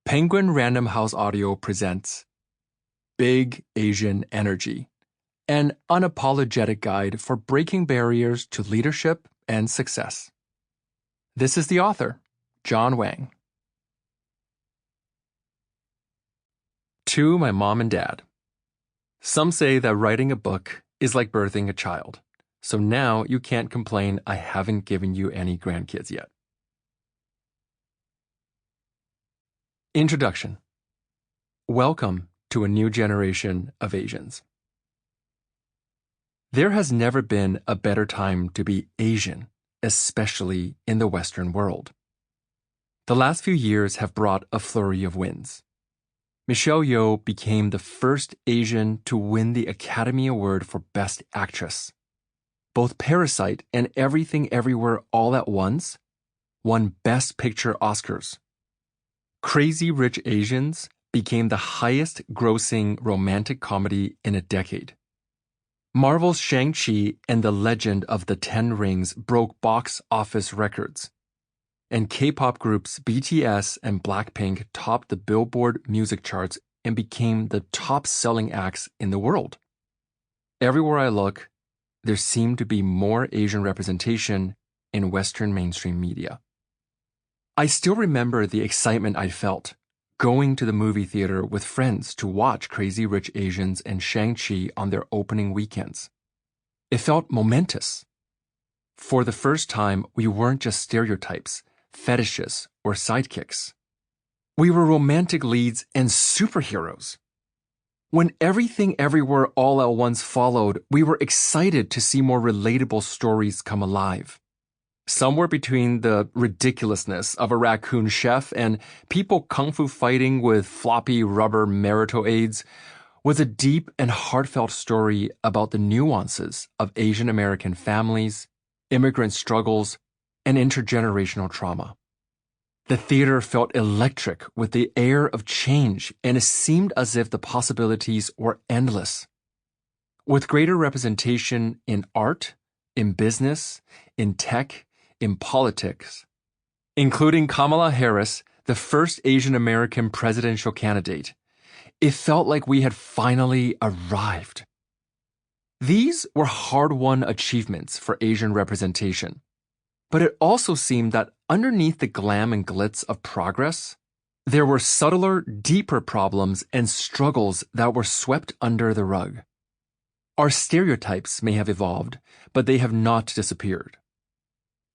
Penguin Random House Audio presents Big Asian Energy, an unapologetic guide for breaking barriers to leadership and success. This is the author, John Wang. To my mom and dad. Some say that writing a book is like birthing a child, so now you can't complain I haven't given you any grandkids yet. Introduction. Welcome to a new generation of Asians. There has never been a better time to be Asian, especially in the Western world. The last few years have brought a flurry of wins. Michelle Yeoh became the first Asian to win the Academy Award for Best Actress. Both Parasite and Everything Everywhere All at Once won Best Picture Oscars. Crazy Rich Asians became the highest-grossing romantic comedy in a decade. Marvel's Shang-Chi and the Legend of the Ten Rings broke box office records. And K-pop groups BTS and Blackpink topped the Billboard music charts and became the top-selling acts in the world. Everywhere I look, there seemed to be more Asian representation in Western mainstream media. I still remember the excitement I felt going to the movie theater with friends to watch Crazy Rich Asians and Shang-Chi on their opening weekends. It felt momentous. For the first time, we weren't just stereotypes, fetishes, or sidekicks. We were romantic leads and superheroes. When Everything Everywhere All at Once followed, we were excited to see more relatable stories come alive. Somewhere between the ridiculousness of a raccoon chef and people kung fu fighting with floppy rubber Narrator was a deep and heartfelt story about the nuances of Asian American families, immigrant struggles, and intergenerational trauma. The theater felt electric with the air of change, and it seemed as if the possibilities were endless. With greater representation in art, in business, in tech, in politics, including Kamala Harris, the first Asian American presidential candidate, it felt like we had finally arrived. These were hard-won achievements for Asian representation, but it also seemed that underneath the glam and glitz of progress, there were subtler, deeper problems and struggles that were swept under the rug. Our stereotypes may have evolved, but they have not disappeared.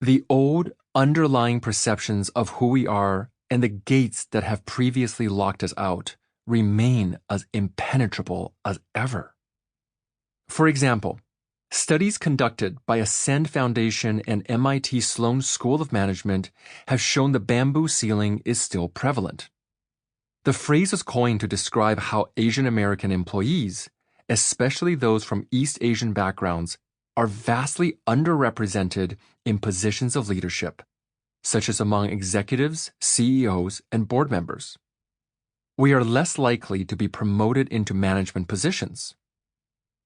The old, underlying perceptions of who we are and the gates that have previously locked us out remain as impenetrable as ever. For example, studies conducted by Ascend Foundation and MIT Sloan School of Management have shown the bamboo ceiling is still prevalent. The phrase was coined to describe how Asian American employees, especially those from East Asian backgrounds, are vastly underrepresented in positions of leadership, such as among executives, CEOs, and board members. We are less likely to be promoted into management positions.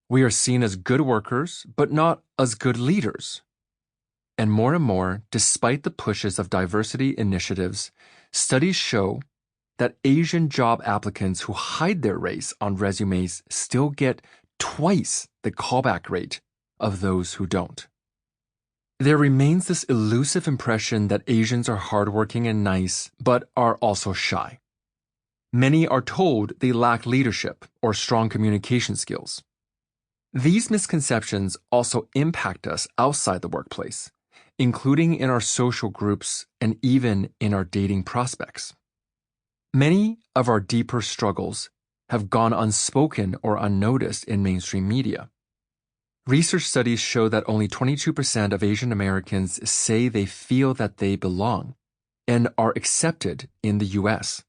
We are seen as good workers, but not as good leaders. And more, despite the pushes of diversity initiatives, studies show that Asian job applicants who hide their race on resumes still get twice the callback rate of those who don't. There remains this elusive impression that Asians are hardworking and nice, but are also shy. Many are told they lack leadership or strong communication skills. These misconceptions also impact us outside the workplace, including in our social groups and even in our dating prospects. Many of our deeper struggles have gone unspoken or unnoticed in mainstream media. Research studies show that only 22% of Asian Americans say they feel that they belong and are accepted in the U.S.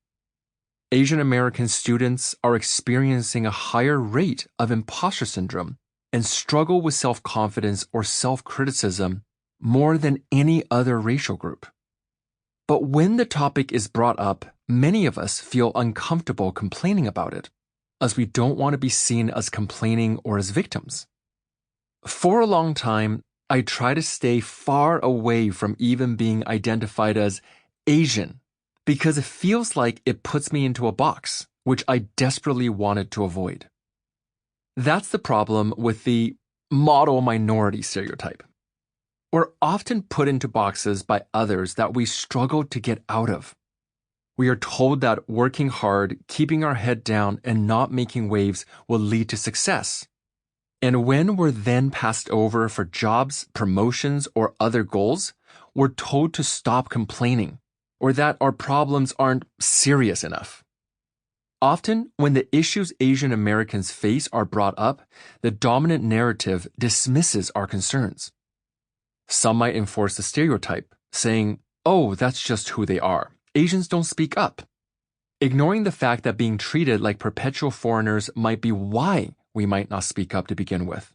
Asian American students are experiencing a higher rate of imposter syndrome and struggle with self-confidence or self-criticism more than any other racial group. But when the topic is brought up, many of us feel uncomfortable complaining about it, as we don't want to be seen as complaining or as victims. For a long time, I tried to stay far away from even being identified as Asian because it feels like it puts me into a box, which I desperately wanted to avoid. That's the problem with the model minority stereotype. We're often put into boxes by others that we struggle to get out of. We are told that working hard, keeping our head down, and not making waves will lead to success. And when we're then passed over for jobs, promotions, or other goals, we're told to stop complaining, or that our problems aren't serious enough. Often, when the issues Asian Americans face are brought up, the dominant narrative dismisses our concerns. Some might enforce the stereotype, saying, "Oh, that's just who they are. Asians don't speak up," ignoring the fact that being treated like perpetual foreigners might be why we might not speak up to begin with.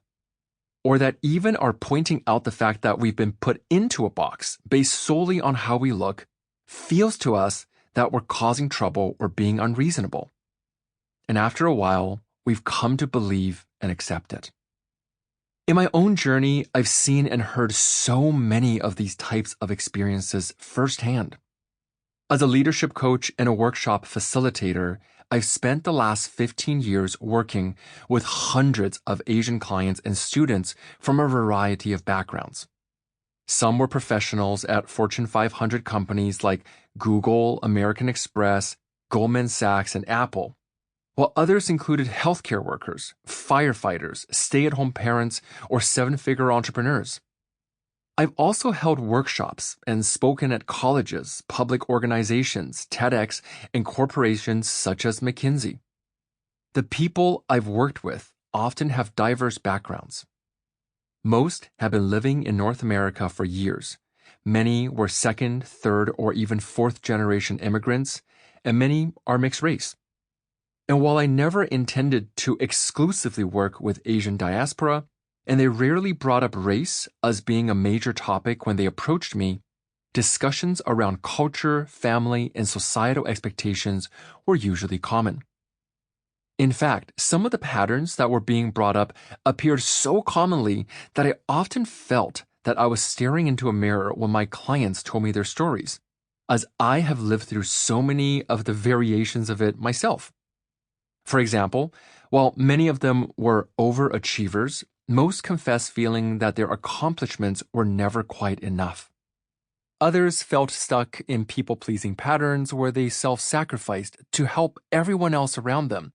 Or that even our pointing out the fact that we've been put into a box based solely on how we look feels to us that we're causing trouble or being unreasonable. And after a while, we've come to believe and accept it. In my own journey, I've seen and heard so many of these types of experiences firsthand. As a leadership coach and a workshop facilitator, I've spent the last 15 years working with hundreds of Asian clients and students from a variety of backgrounds. Some were professionals at Fortune 500 companies like Google, American Express, Goldman Sachs, and Apple, while others included healthcare workers, firefighters, stay-at-home parents, or seven-figure entrepreneurs. I've also held workshops and spoken at colleges, public organizations, TEDx, and corporations such as McKinsey. The people I've worked with often have diverse backgrounds. Most have been living in North America for years. Many were second, third, or even fourth generation immigrants, and many are mixed race. And while I never intended to exclusively work with Asian diaspora, and they rarely brought up race as being a major topic when they approached me, discussions around culture, family, and societal expectations were usually common. In fact, some of the patterns that were being brought up appeared so commonly that I often felt that I was staring into a mirror when my clients told me their stories, as I have lived through so many of the variations of it myself. For example, while many of them were overachievers, most confess feeling that their accomplishments were never quite enough. Others felt stuck in people-pleasing patterns where they self-sacrificed to help everyone else around them,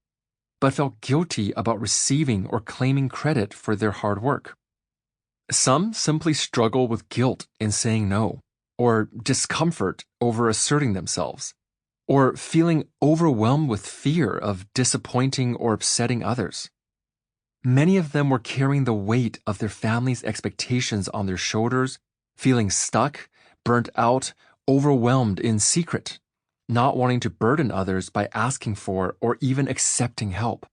but felt guilty about receiving or claiming credit for their hard work. Some simply struggle with guilt in saying no, or discomfort over asserting themselves, or feeling overwhelmed with fear of disappointing or upsetting others. Many of them were carrying the weight of their family's expectations on their shoulders, feeling stuck, burnt out, overwhelmed in secret, not wanting to burden others by asking for or even accepting help.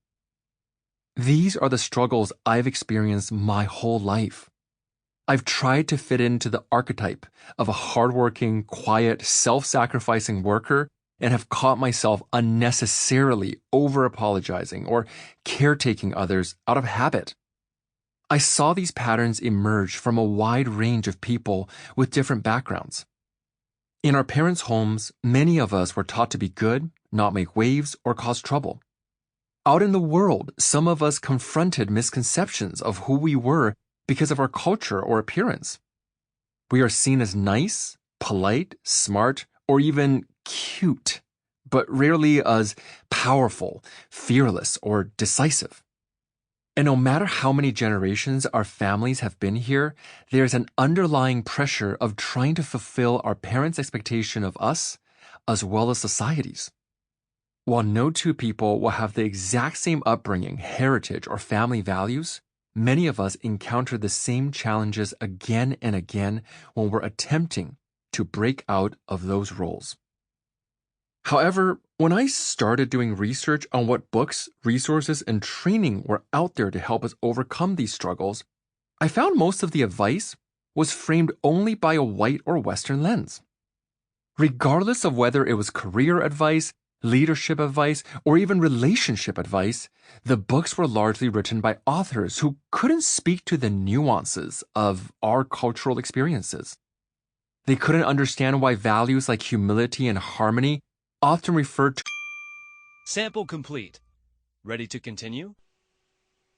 These are the struggles I've experienced my whole life. I've tried to fit into the archetype of a hardworking, quiet, self-sacrificing worker and have caught myself unnecessarily over-apologizing or caretaking others out of habit. I saw these patterns emerge from a wide range of people with different backgrounds. In our parents' homes, many of us were taught to be good, not make waves, or cause trouble. Out in the world, some of us confronted misconceptions of who we were because of our culture or appearance. We are seen as nice, polite, smart, or even cute, but rarely as powerful, fearless, or decisive. And no matter how many generations our families have been here, there's an underlying pressure of trying to fulfill our parents' expectation of us, as well as society's. While no two people will have the exact same upbringing, heritage, or family values, many of us encounter the same challenges again and again when we're attempting to break out of those roles. However, when I started doing research on what books, resources, and training were out there to help us overcome these struggles, I found most of the advice was framed only by a white or Western lens. Regardless of whether it was career advice, leadership advice, or even relationship advice, the books were largely written by authors who couldn't speak to the nuances of our cultural experiences. They couldn't understand why values like humility and harmony often referred to. Sample complete. Ready to continue?